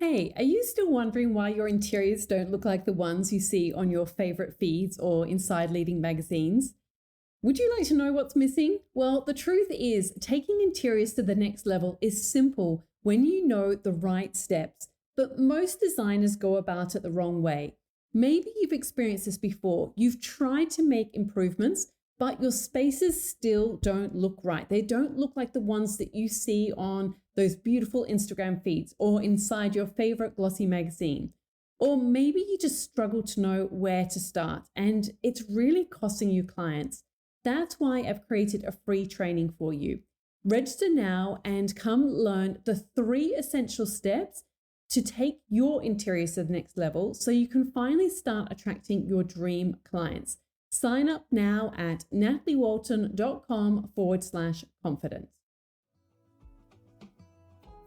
Hey, are you still wondering why your interiors don't look like the ones you see on your favorite feeds or inside leading magazines? Would you like to know what's missing? Well, the truth is, taking interiors to the next level is simple when you know the right steps, but most designers go about it the wrong way. Maybe you've experienced this before. You've tried to make improvements, but your spaces still don't look right. They don't look like the ones that you see on those beautiful Instagram feeds or inside your favorite glossy magazine. Or maybe you just struggle to know where to start and it's really costing you clients. That's why I've created a free training for you. Register now and come learn the 3 essential steps to take your interiors to the next level so you can finally start attracting your dream clients. Sign up now at nataliewalton.com/confidence.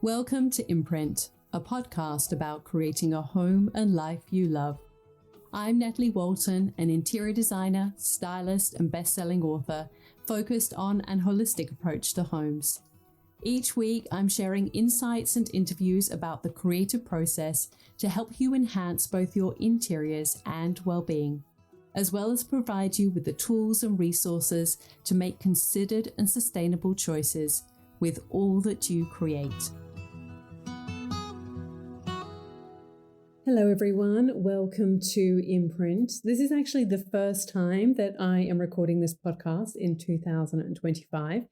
Welcome to Imprint, a podcast about creating a home and life you love. I'm Natalie Walton, an interior designer, stylist, and best-selling author focused on an holistic approach to homes. Each week, I'm sharing insights and interviews about the creative process to help you enhance both your interiors and well-being, as well as provide you with the tools and resources to make considered and sustainable choices with all that you create. Hello everyone, welcome to Imprint. This is actually the first time that I am recording this podcast in 2025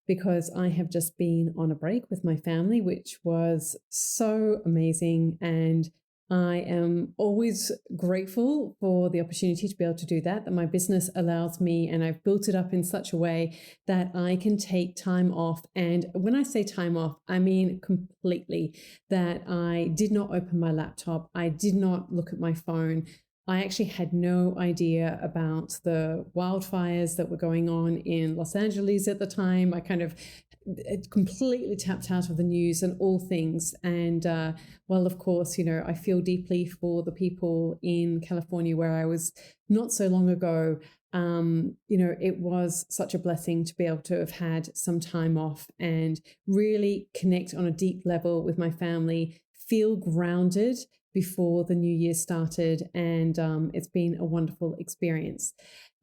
because I have just been on a break with my family, which was so amazing, and I am always grateful for the opportunity to be able to do that my business allows me, and I've built it up in such a way that I can take time off. And when I say time off, I mean completely that I did not open my laptop. I did not look at my phone. I actually had no idea about the wildfires that were going on in Los Angeles at the time. I kind of completely tapped out of the news and all things. And well, of course, I feel deeply for the people in California where I was not so long ago. It was such a blessing to be able to have had some time off and really connect on a deep level with my family, feel grounded before the new year started. And it's been a wonderful experience.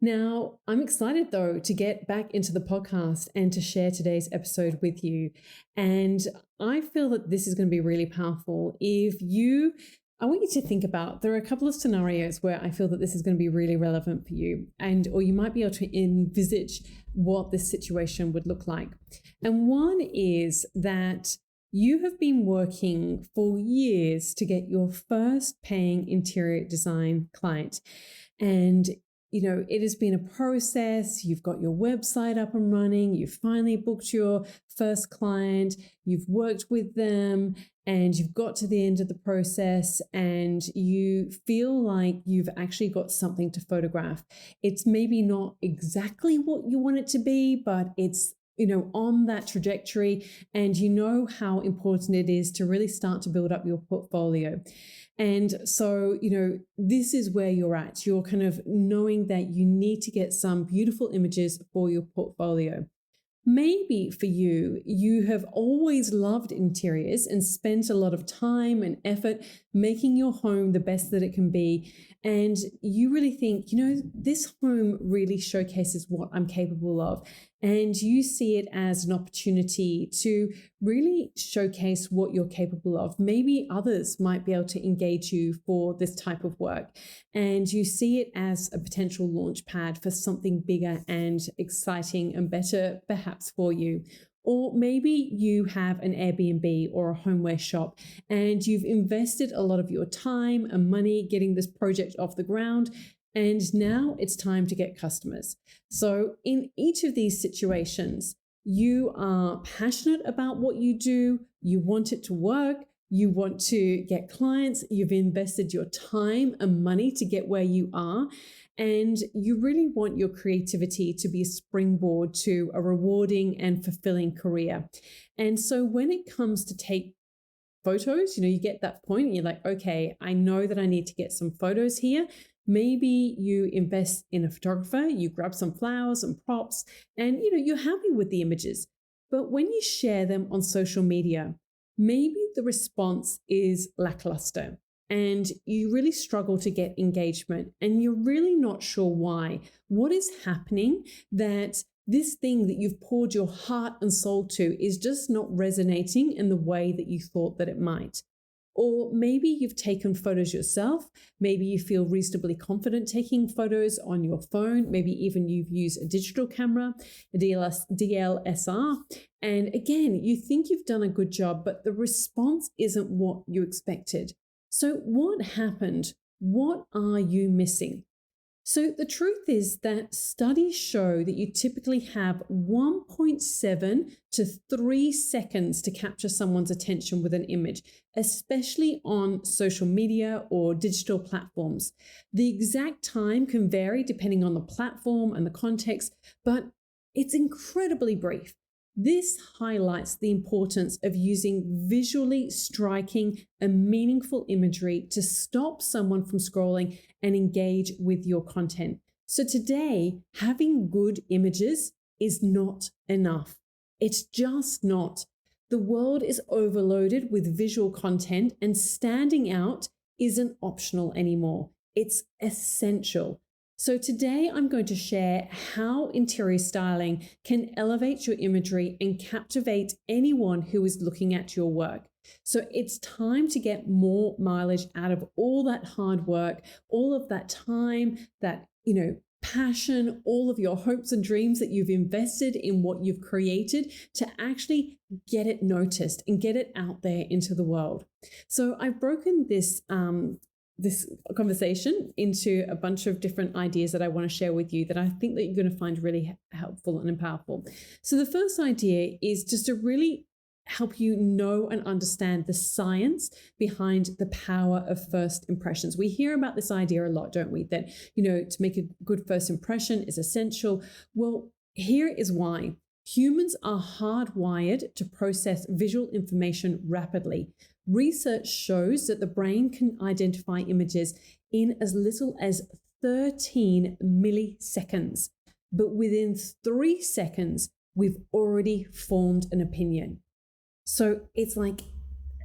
Now, I'm excited though to get back into the podcast and to share today's episode with you. And I feel that this is going to be really powerful. I want you to think about, there are a couple of scenarios where I feel that this is going to be really relevant for you, or you might be able to envisage what this situation would look like. And one is that you have been working for years to get your first paying interior design client. And it has been a process. You've got your website up and running. You've finally booked your first client. You've worked with them and you've got to the end of the process and you feel like you've actually got something to photograph. It's maybe not exactly what you want it to be, but it's on that trajectory, and how important it is to really start to build up your portfolio. And so, this is where you're at. You're kind of knowing that you need to get some beautiful images for your portfolio. Maybe for you, you have always loved interiors and spent a lot of time and effort making your home the best that it can be. And you really think, this home really showcases what I'm capable of. And you see it as an opportunity to really showcase what you're capable of. Maybe others might be able to engage you for this type of work. And you see it as a potential launch pad for something bigger and exciting and better perhaps for you. Or maybe you have an Airbnb or a homeware shop and you've invested a lot of your time and money getting this project off the ground. And now it's time to get customers. So in each of these situations, you are passionate about what you do. You want it to work. You want to get clients. You've invested your time and money to get where you are. And you really want your creativity to be a springboard to a rewarding and fulfilling career. And so when it comes to take photos, you get that point and you're like, okay, I know that I need to get some photos here. Maybe you invest in a photographer, you grab some flowers and props, and you're happy with the images. But when you share them on social media, maybe the response is lackluster and you really struggle to get engagement and you're really not sure why. What is happening that this thing that you've poured your heart and soul to is just not resonating in the way that you thought that it might? Or maybe you've taken photos yourself. Maybe you feel reasonably confident taking photos on your phone. Maybe even you've used a digital camera, a DLSR. And again, you think you've done a good job, but the response isn't what you expected. So what happened? What are you missing? So the truth is that studies show that you typically have 1.7 to 3 seconds to capture someone's attention with an image, especially on social media or digital platforms. The exact time can vary depending on the platform and the context, but it's incredibly brief. This highlights the importance of using visually striking and meaningful imagery to stop someone from scrolling and engage with your content. So today, having good images is not enough. It's just not. The world is overloaded with visual content, and standing out isn't optional anymore. It's essential. So today I'm going to share how interior styling can elevate your imagery and captivate anyone who is looking at your work. So it's time to get more mileage out of all that hard work, all of that time, that, passion, all of your hopes and dreams that you've invested in what you've created to actually get it noticed and get it out there into the world. So I've broken this conversation into a bunch of different ideas that I want to share with you that I think that you're going to find really helpful and powerful. So the first idea is just to really help you know and understand the science behind the power of first impressions. We hear about this idea a lot, don't we? That, to make a good first impression is essential. Well, here is why. Humans are hardwired to process visual information rapidly. Research shows that the brain can identify images in as little as 13 milliseconds. But within 3 seconds, we've already formed an opinion. So it's like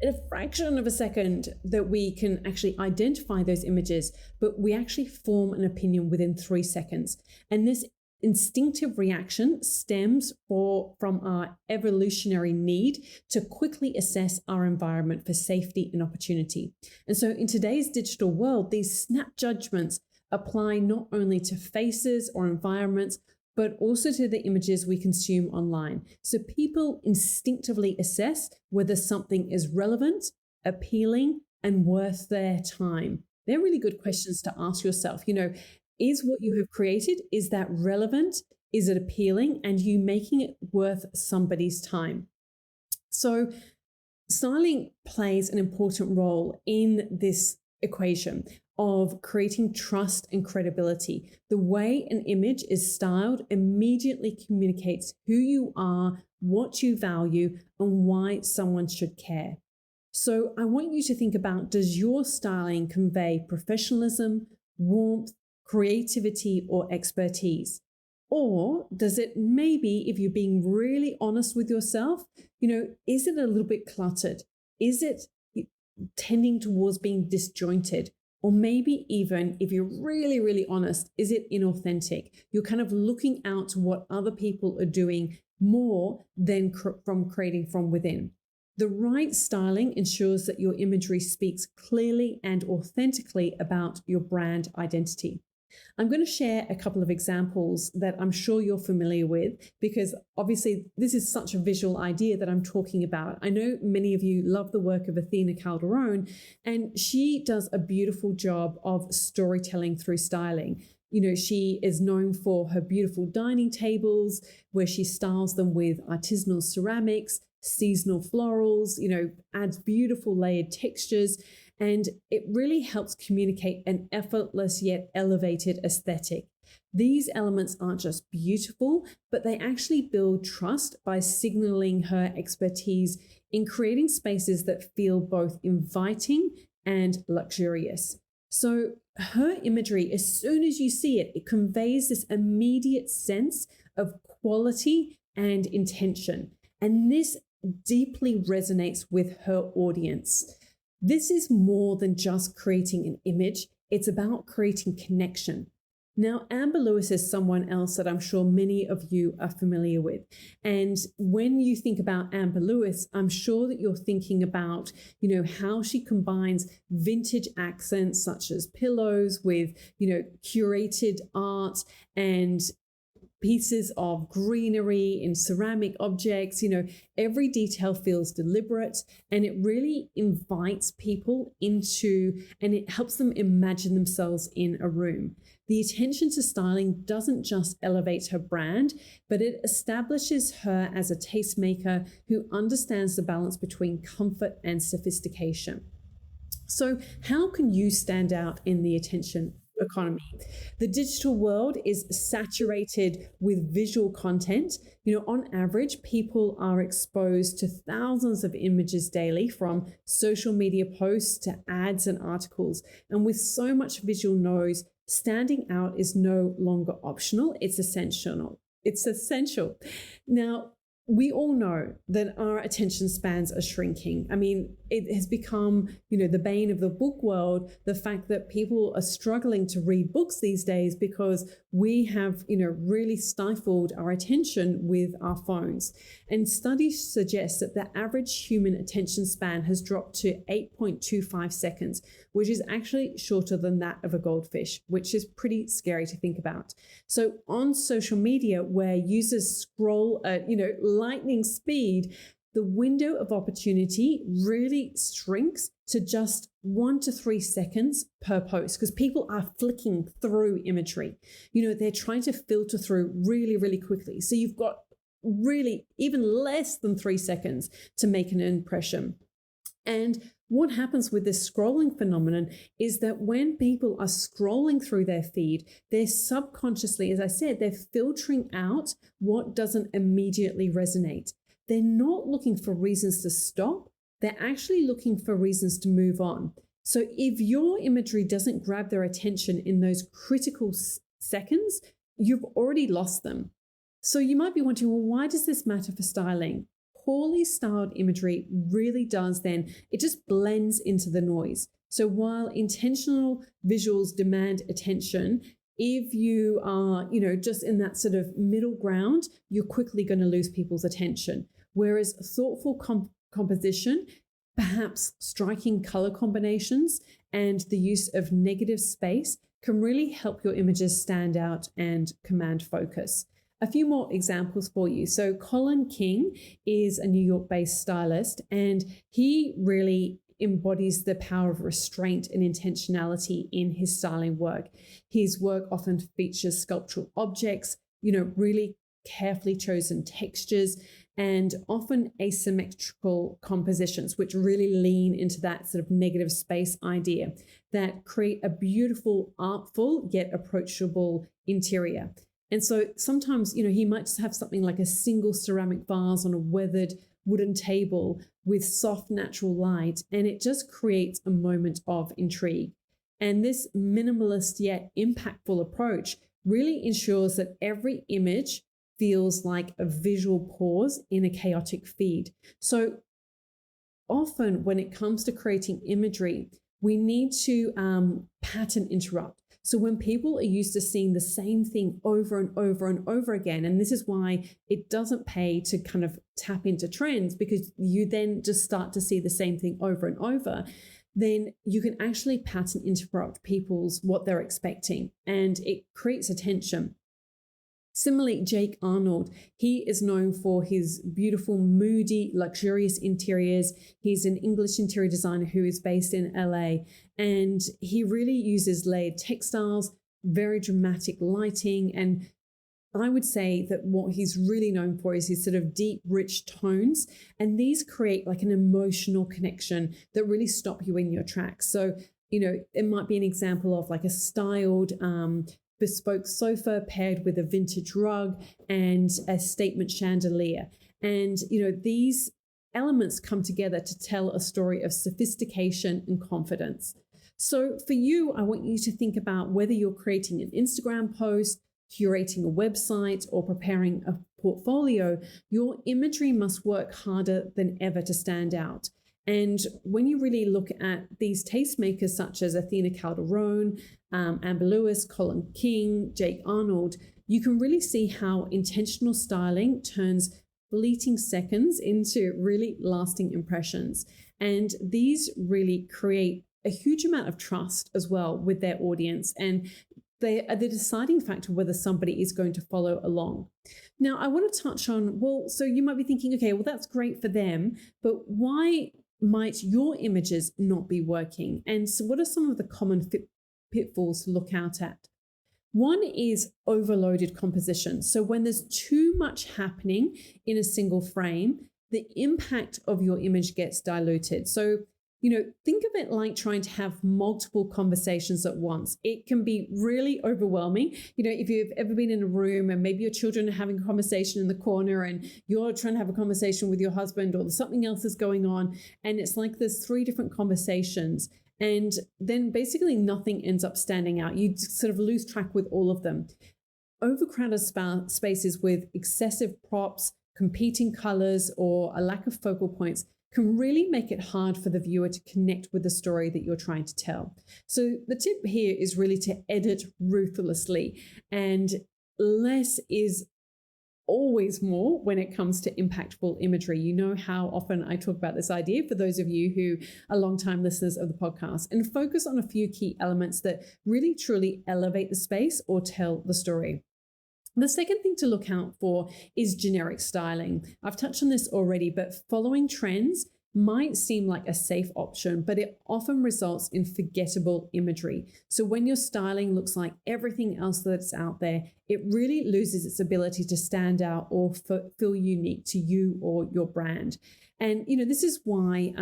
a fraction of a second that we can actually identify those images, but we actually form an opinion within 3 seconds. And this instinctive reaction stems from our evolutionary need to quickly assess our environment for safety and opportunity. And so in today's digital world, these snap judgments apply not only to faces or environments, but also to the images we consume online. So people instinctively assess whether something is relevant, appealing, and worth their time. They're really good questions to ask yourself. Is what you have created, is that relevant? Is it appealing? And you making it worth somebody's time? So styling plays an important role in this equation of creating trust and credibility. The way an image is styled immediately communicates who you are, what you value, and why someone should care. So I want you to think about, does your styling convey professionalism, warmth, creativity, or expertise? Or does it maybe, if you're being really honest with yourself, is it a little bit cluttered? Is it tending towards being disjointed? Or maybe even, if you're really, really honest, is it inauthentic? You're kind of looking out to what other people are doing more than from creating from within. The right styling ensures that your imagery speaks clearly and authentically about your brand identity. I'm going to share a couple of examples that I'm sure you're familiar with, because obviously this is such a visual idea that I'm talking about. I know many of you love the work of Athena Calderone, and she does a beautiful job of storytelling through styling. She is known for her beautiful dining tables, where she styles them with artisanal ceramics, seasonal florals, adds beautiful layered textures. And it really helps communicate an effortless yet elevated aesthetic. These elements aren't just beautiful, but they actually build trust by signaling her expertise in creating spaces that feel both inviting and luxurious. So her imagery, as soon as you see it, it conveys this immediate sense of quality and intention. And this deeply resonates with her audience. This is more than just creating an image. It's about creating connection. Now, Amber Lewis is someone else that I'm sure many of you are familiar with. And when you think about Amber Lewis, I'm sure that you're thinking about, how she combines vintage accents such as pillows with, curated art and pieces of greenery in ceramic objects. Every detail feels deliberate, and it really invites people into, and it helps them imagine themselves in a room. The attention to styling doesn't just elevate her brand, but it establishes her as a tastemaker who understands the balance between comfort and sophistication. So how can you stand out in the attention economy? The digital world is saturated with visual content. On average, people are exposed to thousands of images daily, from social media posts to ads and articles. And with so much visual noise, standing out is no longer optional. It's essential. Now, we all know that our attention spans are shrinking. I mean, it has become, the bane of the book world, the fact that people are struggling to read books these days because we have, really stifled our attention with our phones. And studies suggest that the average human attention span has dropped to 8.25 seconds, which is actually shorter than that of a goldfish, which is pretty scary to think about. So on social media, where users scroll at, lightning speed, the window of opportunity really shrinks to just 1 to 3 seconds per post, because people are flicking through imagery. They're trying to filter through really, really quickly. So you've got really even less than 3 seconds to make an impression. And what happens with this scrolling phenomenon is that when people are scrolling through their feed, they're subconsciously, as I said, they're filtering out what doesn't immediately resonate. They're not looking for reasons to stop. They're actually looking for reasons to move on. So if your imagery doesn't grab their attention in those critical seconds, you've already lost them. So you might be wondering, well, why does this matter for styling? Poorly styled imagery really does it just blends into the noise. So while intentional visuals demand attention, if you are, just in that sort of middle ground, you're quickly going to lose people's attention. Whereas thoughtful composition, perhaps striking color combinations, and the use of negative space can really help your images stand out and command focus. A few more examples for you. So Colin King is a New York-based stylist, and he really embodies the power of restraint and intentionality in his styling work. His work often features sculptural objects, really carefully chosen textures, and often asymmetrical compositions, which really lean into that sort of negative space idea that create a beautiful, artful, yet approachable interior. And so sometimes, he might just have something like a single ceramic vase on a weathered wooden table with soft natural light, and it just creates a moment of intrigue. And this minimalist yet impactful approach really ensures that every image feels like a visual pause in a chaotic feed. So often when it comes to creating imagery, we need to pattern interrupt. So when people are used to seeing the same thing over and over and over again, and this is why it doesn't pay to kind of tap into trends, because you then just start to see the same thing over and over, then you can actually pattern interrupt what they're expecting, and it creates attention. Similarly, Jake Arnold, he is known for his beautiful, moody, luxurious interiors. He's an English interior designer who is based in LA, and he really uses layered textiles, very dramatic lighting, and I would say that what he's really known for is his sort of deep, rich tones, and these create like an emotional connection that really stop you in your tracks. So, it might be an example of like a styled, bespoke sofa paired with a vintage rug and a statement chandelier. And, these elements come together to tell a story of sophistication and confidence. So for you, I want you to think about whether you're creating an Instagram post, curating a website, or preparing a portfolio, your imagery must work harder than ever to stand out. And when you really look at these tastemakers such as Athena Calderone, Amber Lewis, Colin King, Jake Arnold, you can really see how intentional styling turns fleeting seconds into really lasting impressions. And these really create a huge amount of trust as well with their audience. And they are the deciding factor whether somebody is going to follow along. Now, I want to touch on, so you might be thinking, okay, well, that's great for them, but why might your images not be working? And so what are some of the common pitfalls to look out at? One is overloaded composition. So when there's too much happening in a single frame, the impact of your image gets diluted. So, think of it like trying to have multiple conversations at once. It can be really overwhelming. If you've ever been in a room and maybe your children are having a conversation in the corner and you're trying to have a conversation with your husband, or something else is going on, and it's like there's 3 different conversations, and then basically nothing ends up standing out. You sort of lose track with all of them. Overcrowded spaces with excessive props, competing colors, or a lack of focal points can really make it hard for the viewer to connect with the story that you're trying to tell. So the tip here is really to edit ruthlessly, and less is always more when it comes to impactful imagery. You know how often I talk about this idea, for those of you who are longtime listeners of the podcast, and focus on a few key elements that really truly elevate the space or tell the story. The second thing to look out for is generic styling. I've touched on this already, but following trends might seem like a safe option, but it often results in forgettable imagery. So when your styling looks like everything else that's out there, it really loses its ability to stand out or feel unique to you or your brand. And, this is why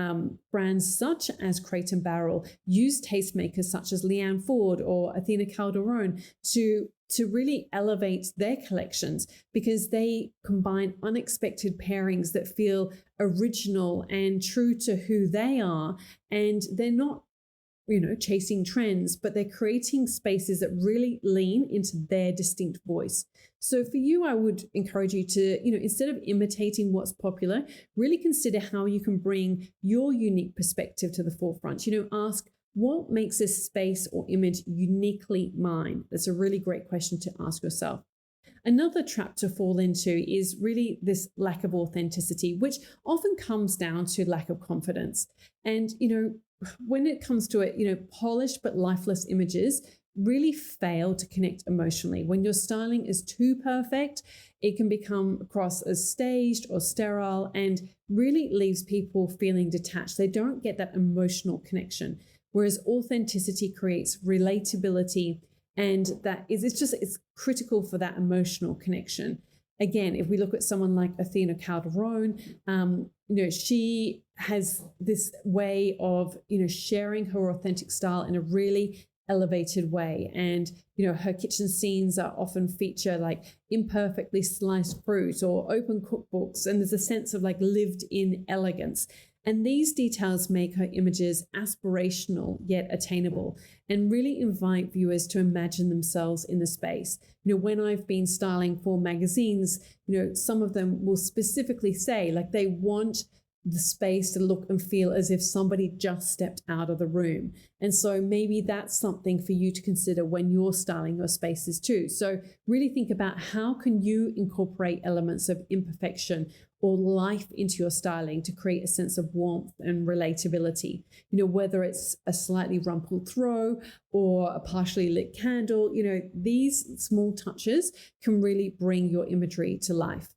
brands such as Crate and Barrel use tastemakers such as Leanne Ford or Athena Calderone to really elevate their collections, because they combine unexpected pairings that feel original and true to who they are. And they're not, chasing trends, but they're creating spaces that really lean into their distinct voice. So for you, I would encourage you to, instead of imitating what's popular, really consider how you can bring your unique perspective to the forefront. Ask, what makes this space or image uniquely mine? That's a really great question to ask yourself. Another trap to fall into is really this lack of authenticity, which often comes down to lack of confidence. And, when it comes to it, polished but lifeless images really fail to connect emotionally. When your styling is too perfect, it can become across as staged or sterile and really leaves people feeling detached. They don't get that emotional connection. Whereas authenticity creates relatability, and it's critical for that emotional connection. Again, if we look at someone like Athena Calderone, she has this way of, sharing her authentic style in a really elevated way. And, her kitchen scenes are often feature like imperfectly sliced fruit or open cookbooks. And there's a sense of like lived in elegance. And these details make her images aspirational yet attainable, and really invite viewers to imagine themselves in the space. When I've been styling for magazines, some of them will specifically say like they want the space to look and feel as if somebody just stepped out of the room. And so maybe that's something for you to consider when you're styling your spaces too. So really think about, how can you incorporate elements of imperfection or life into your styling to create a sense of warmth and relatability? Whether it's a slightly rumpled throw or a partially lit candle, these small touches can really bring your imagery to life.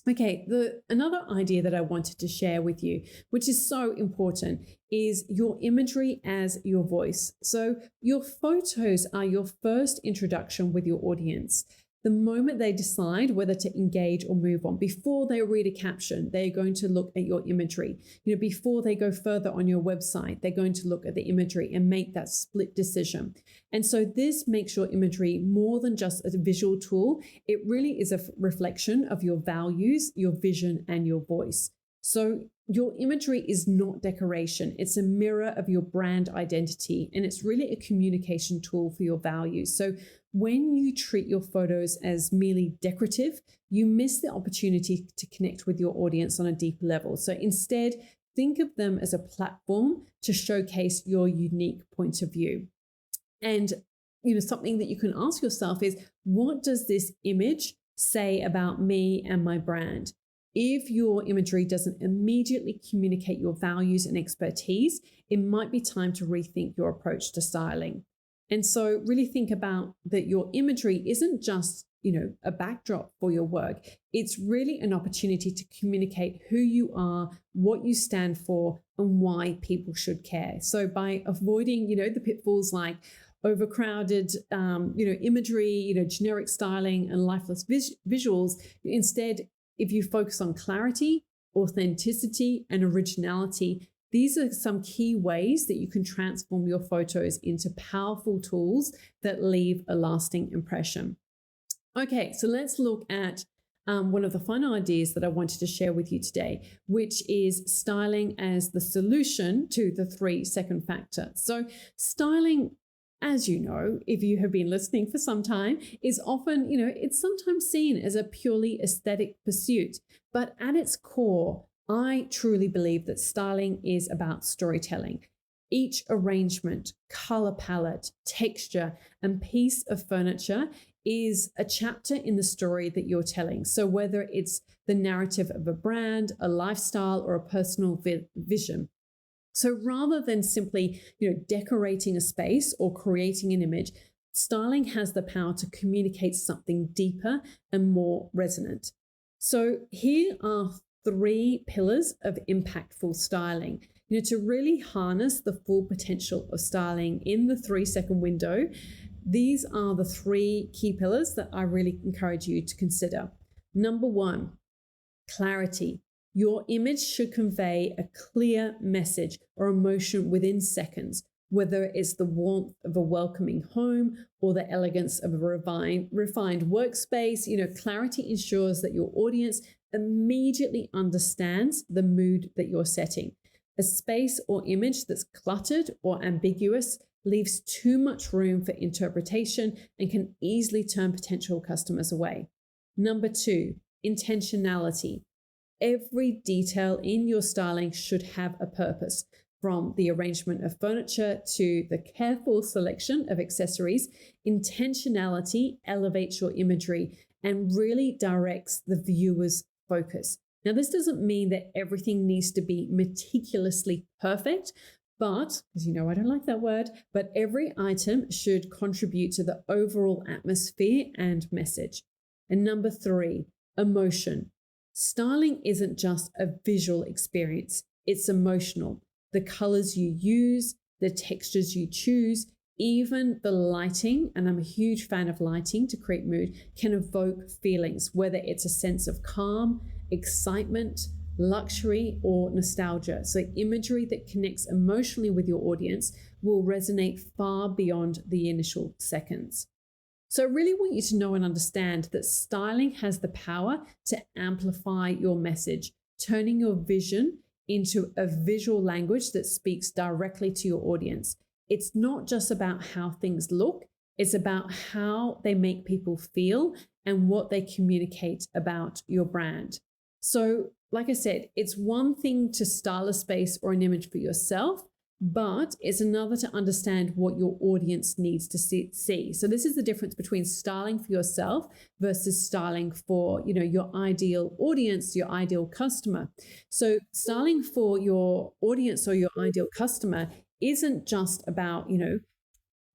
Okay, another idea that I wanted to share with you, which is so important, is your imagery as your voice. So your photos are your first introduction with your audience. The moment they decide whether to engage or move on, before they read a caption, they're going to look at your imagery. Before they go further on your website, they're going to look at the imagery and make that split decision. And so this makes your imagery more than just a visual tool. It really is a reflection of your values, your vision, and your voice. So your imagery is not decoration. It's a mirror of your brand identity, and it's really a communication tool for your values. So when you treat your photos as merely decorative, you miss the opportunity to connect with your audience on a deeper level. So instead, think of them as a platform to showcase your unique point of view. And something that you can ask yourself is, what does this image say about me and my brand? If your imagery doesn't immediately communicate your values and expertise, it might be time to rethink your approach to styling. And so really think about that your imagery isn't just, a backdrop for your work. It's really an opportunity to communicate who you are, what you stand for, and why people should care. So by avoiding, the pitfalls like overcrowded, imagery, generic styling and lifeless visuals, instead, if you focus on clarity, authenticity, and originality, these are some key ways that you can transform your photos into powerful tools that leave a lasting impression. Okay, so let's look at one of the final ideas that I wanted to share with you today, which is styling as the solution to the 3-second factor. So styling, as you know, if you have been listening for some time, is often, it's sometimes seen as a purely aesthetic pursuit. But at its core, I truly believe that styling is about storytelling. Each arrangement, color palette, texture, and piece of furniture is a chapter in the story that you're telling. So whether it's the narrative of a brand, a lifestyle, or a personal vision. So rather than simply, decorating a space or creating an image, styling has the power to communicate something deeper and more resonant. So here are 3 pillars of impactful styling. To really harness the full potential of styling in the 3-second window, these are the 3 key pillars that I really encourage you to consider. Number 1, clarity. Your image should convey a clear message or emotion within seconds, whether it's the warmth of a welcoming home or the elegance of a refined workspace. Clarity ensures that your audience immediately understands the mood that you're setting. A space or image that's cluttered or ambiguous leaves too much room for interpretation and can easily turn potential customers away. Number 2, intentionality. Every detail in your styling should have a purpose, from the arrangement of furniture to the careful selection of accessories. Intentionality elevates your imagery and really directs the viewer's focus. Now, this doesn't mean that everything needs to be meticulously perfect, but, as you know, I don't like that word, but every item should contribute to the overall atmosphere and message. And number 3, emotion. Styling isn't just a visual experience, it's emotional. The colors you use, the textures you choose, even the lighting, and I'm a huge fan of lighting to create mood, can evoke feelings, whether it's a sense of calm, excitement, luxury, or nostalgia. So imagery that connects emotionally with your audience will resonate far beyond the initial seconds. So I really want you to know and understand that styling has the power to amplify your message, turning your vision into a visual language that speaks directly to your audience. It's not just about how things look, it's about how they make people feel and what they communicate about your brand. So, like I said, it's one thing to style a space or an image for yourself, but it's another to understand what your audience needs to see. So this is the difference between styling for yourself versus styling for, your ideal audience, your ideal customer. So styling for your audience or your ideal customer isn't just about,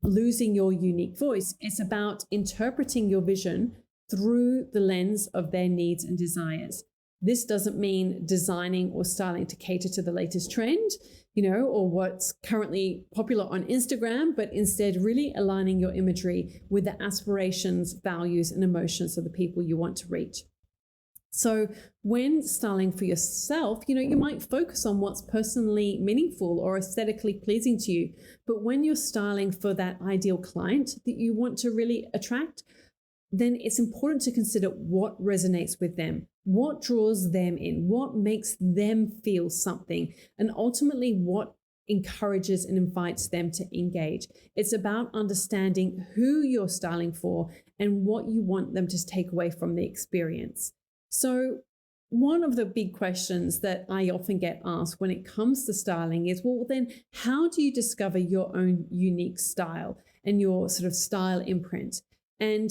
losing your unique voice. It's about interpreting your vision through the lens of their needs and desires. This doesn't mean designing or styling to cater to the latest trend, or what's currently popular on Instagram, but instead really aligning your imagery with the aspirations, values, and emotions of the people you want to reach. So when styling for yourself, you might focus on what's personally meaningful or aesthetically pleasing to you. But when you're styling for that ideal client that you want to really attract, then it's important to consider what resonates with them, what draws them in, what makes them feel something, and ultimately what encourages and invites them to engage. It's about understanding who you're styling for and what you want them to take away from the experience. So, one of the big questions that I often get asked when it comes to styling is, well, then how do you discover your own unique style and your sort of style imprint? And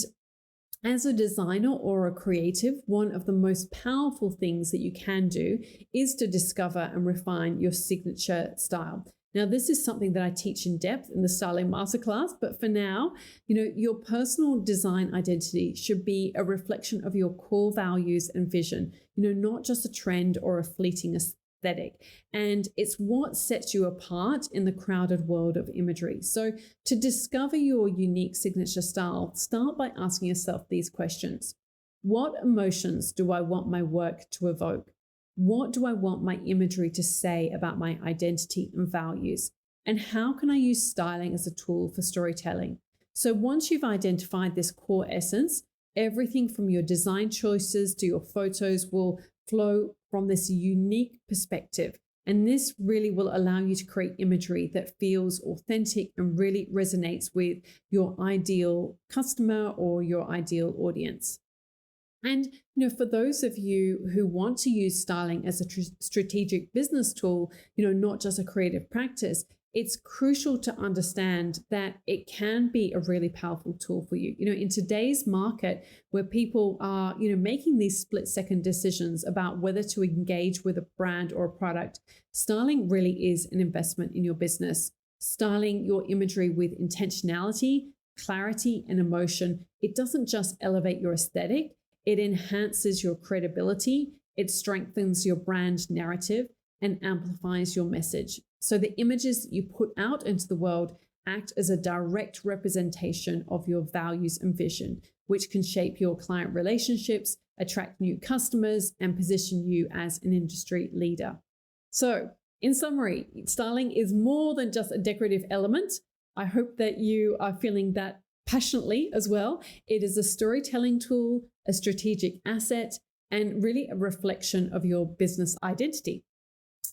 as a designer or a creative, one of the most powerful things that you can do is to discover and refine your signature style. Now, this is something that I teach in depth in the Styling Masterclass, but for now, your personal design identity should be a reflection of your core values and vision, not just a trend or a fleeting aesthetic. And it's what sets you apart in the crowded world of imagery. So to discover your unique signature style, start by asking yourself these questions. What emotions do I want my work to evoke? What do I want my imagery to say about my identity and values? And how can I use styling as a tool for storytelling? So once you've identified this core essence, everything from your design choices to your photos will flow from this unique perspective. And this really will allow you to create imagery that feels authentic and really resonates with your ideal customer or your ideal audience. And, for those of you who want to use styling as a strategic business tool, not just a creative practice, it's crucial to understand that it can be a really powerful tool for you. In today's market where people are, making these split-second decisions about whether to engage with a brand or a product, styling really is an investment in your business. Styling your imagery with intentionality, clarity, and emotion, it doesn't just elevate your aesthetic, it enhances your credibility, it strengthens your brand narrative, and amplifies your message. So the images you put out into the world act as a direct representation of your values and vision, which can shape your client relationships, attract new customers, and position you as an industry leader. So, in summary, styling is more than just a decorative element. I hope that you are feeling that passionately as well. It is a storytelling tool, a strategic asset, and really a reflection of your business identity.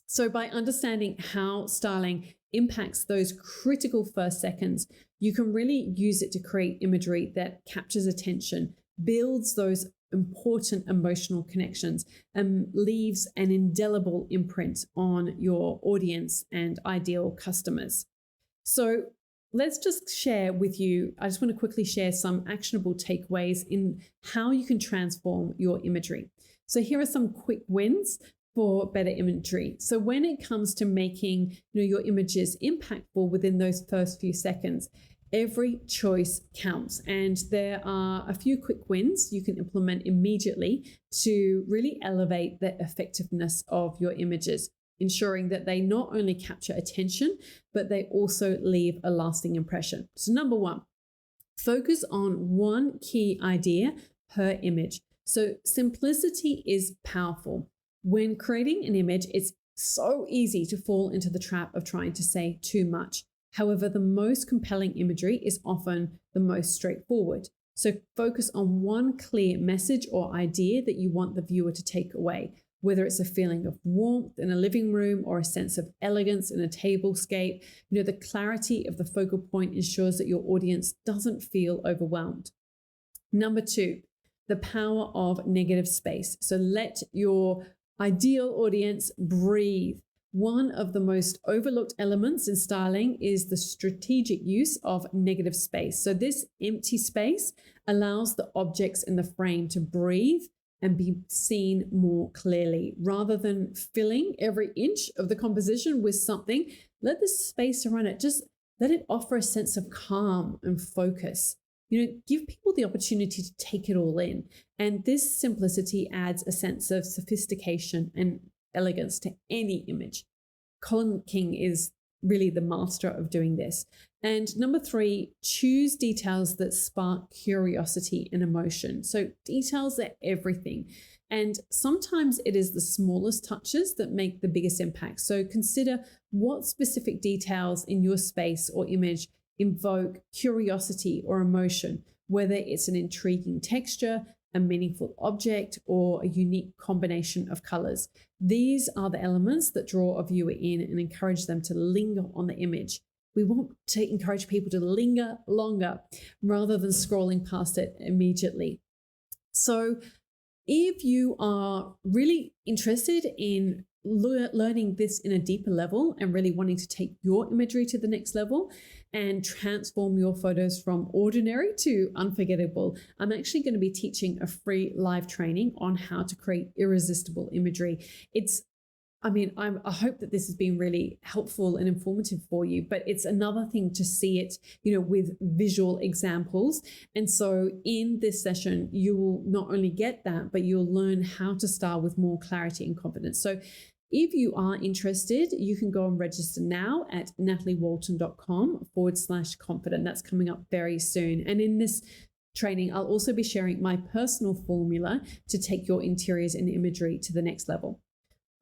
So by understanding how styling impacts those critical first seconds, you can really use it to create imagery that captures attention, builds those important emotional connections, and leaves an indelible imprint on your audience and ideal customers. So let's just share with you, I just want to quickly share some actionable takeaways in how you can transform your imagery. So here are some quick wins for better imagery. So when it comes to making your images impactful within those first few seconds, every choice counts. And there are a few quick wins you can implement immediately to really elevate the effectiveness of your images, ensuring that they not only capture attention, but they also leave a lasting impression. So number one, focus on one key idea per image. So simplicity is powerful. When creating an image, it's so easy to fall into the trap of trying to say too much. However, the most compelling imagery is often the most straightforward. So focus on one clear message or idea that you want the viewer to take away, whether it's a feeling of warmth in a living room or a sense of elegance in a tablescape. The clarity of the focal point ensures that your audience doesn't feel overwhelmed. Number two, the power of negative space. So let your ideal audience breathe. One of the most overlooked elements in styling is the strategic use of negative space. So this empty space allows the objects in the frame to breathe and be seen more clearly. Rather than filling every inch of the composition with something, let the space around it, just let it offer a sense of calm and focus. Give people the opportunity to take it all in. And this simplicity adds a sense of sophistication and elegance to any image. Colin King is really the master of doing this. And number three, choose details that spark curiosity and emotion. So details are everything. And sometimes it is the smallest touches that make the biggest impact. So consider what specific details in your space or image invoke curiosity or emotion. whether it's an intriguing texture, a meaningful object, or a unique combination of colors. These are the elements that draw a viewer in and encourage them to linger on the image. We want to encourage people to linger longer rather than scrolling past it immediately. So if you are really interested in learning this in a deeper level and really wanting to take your imagery to the next level and transform your photos from ordinary to unforgettable, I'm actually going to be teaching a free live training on how to create irresistible imagery. I hope that this has been really helpful and informative for you, but it's another thing to see it, with visual examples. And so in this session, you will not only get that, but you'll learn how to style with more clarity and confidence. So if you are interested, you can go and register now at nataliewalton.com/confident. That's coming up very soon. And in this training, I'll also be sharing my personal formula to take your interiors and imagery to the next level.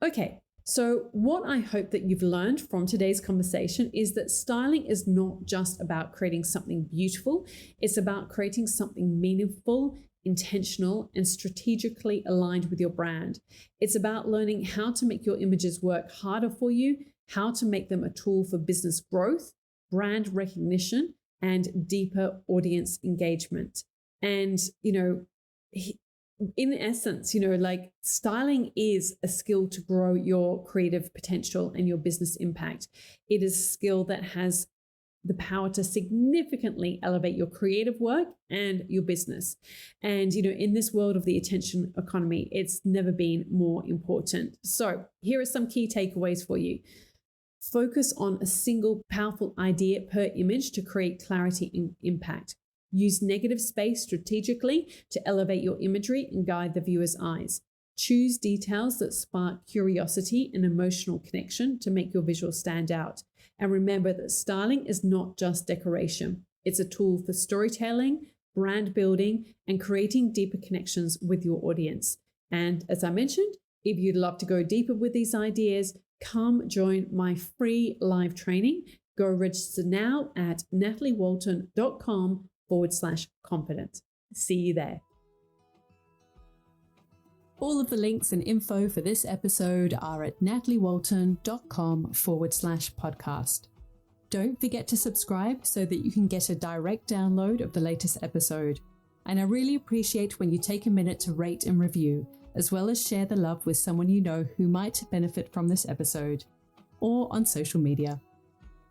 Okay, so what I hope that you've learned from today's conversation is that styling is not just about creating something beautiful. It's about creating something meaningful, intentional, and strategically aligned with your brand. It's about learning how to make your images work harder for you, how to make them a tool for business growth, brand recognition, and deeper audience engagement. And, in essence, styling is a skill to grow your creative potential and your business impact. It is a skill that has the power to significantly elevate your creative work and your business. And, in this world of the attention economy, it's never been more important. So here are some key takeaways for you. Focus on a single powerful idea per image to create clarity and impact. Use negative space strategically to elevate your imagery and guide the viewer's eyes. Choose details that spark curiosity and emotional connection to make your visual stand out. And remember that styling is not just decoration. It's a tool for storytelling, brand building, and creating deeper connections with your audience. And as I mentioned, if you'd love to go deeper with these ideas, come join my free live training. Go register now at nataliewalton.com/confident. See you there. All of the links and info for this episode are at nataliewalton.com/podcast. Don't forget to subscribe so that you can get a direct download of the latest episode. And I really appreciate when you take a minute to rate and review, as well as share the love with someone you know who might benefit from this episode, or on social media.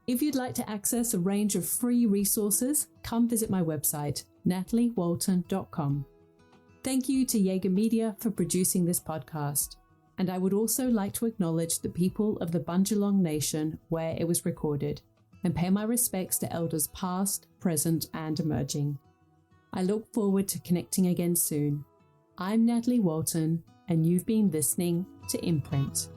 If you'd like to access a range of free resources, come visit my website, nataliewalton.com. Thank you to Jaeger Media for producing this podcast. And I would also like to acknowledge the people of the Bundjalung Nation where it was recorded, and pay my respects to elders past, present, and emerging. I look forward to connecting again soon. I'm Natalie Walton, and you've been listening to Imprint.